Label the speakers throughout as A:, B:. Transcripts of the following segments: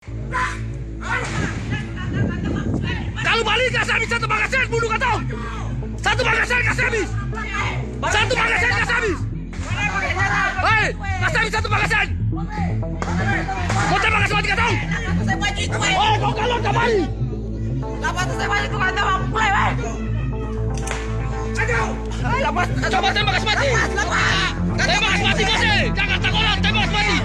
A: Kalau balik kasih habis satu magasin, bunuh kau. Satu magasin kasih habis. Satu magasin kasih habis. Hei, kasih habis satu magasin. Kau tembak kasih mati kau. Oh, kau kalau kembali.
B: Dapat saya balik ke kantor aku mulai, weh. Lepas,
A: Coba tembak kasih mati. Tembak kasih mati bos. Jangan tanggulan, tembak kasih mati.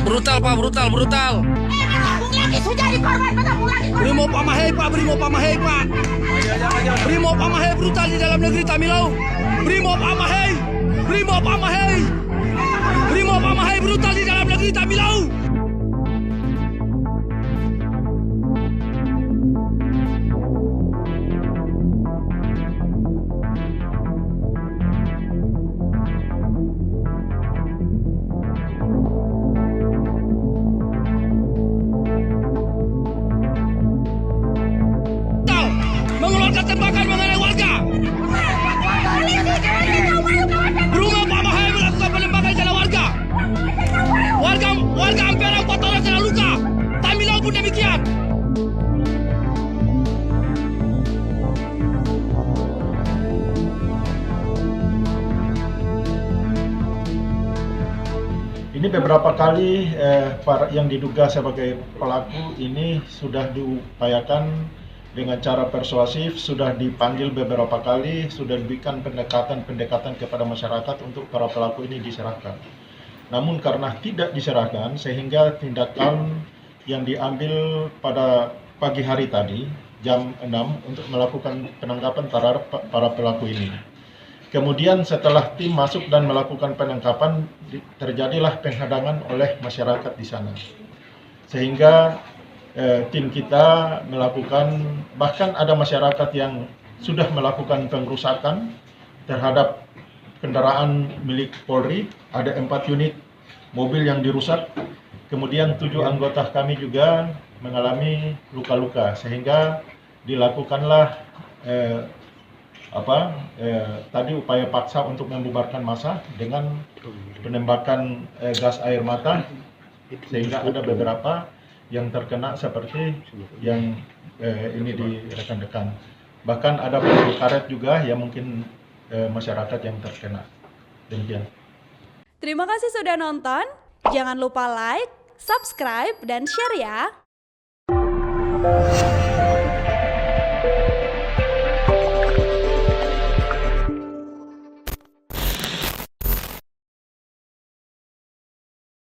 A: Brutal Pak, brutal. Brimob Amahei Pak, Brimob Amahei Pak. Brimob Amahei brutal di dalam negeri Tamilau. Brimob Amahei brutal di dalam negeri Tamilau. Mengeluarkan tembakan mengenai warga. Brimob Amahei melakukan penembakan di dalam warga. Warga Ampera 4 orang kena luka. Tamilau pun demikian.
C: Ini beberapa kali yang diduga sebagai pelaku ini sudah diupayakan dengan cara persuasif, sudah dipanggil beberapa kali, sudah diberikan pendekatan kepada masyarakat untuk para pelaku ini diserahkan. Namun karena tidak diserahkan, sehingga tindakan yang diambil pada pagi hari tadi, jam 6, untuk melakukan penangkapan terhadap para pelaku ini. Kemudian setelah tim masuk dan melakukan penangkapan, terjadilah penghadangan oleh masyarakat di sana. Sehingga tim kita melakukan, bahkan ada masyarakat yang sudah melakukan pengrusakan terhadap kendaraan milik Polri, ada 4 unit mobil yang dirusak, kemudian 7 anggota kami juga mengalami luka-luka, sehingga dilakukanlah tadi upaya paksa untuk membubarkan massa dengan penembakan gas air mata, sehingga ada beberapa yang terkena seperti yang ini di rekan-rekan. Bahkan ada peluru karet juga yang mungkin masyarakat yang terkena. Demikian.
D: Terima kasih sudah nonton. Jangan lupa like, subscribe, dan share ya.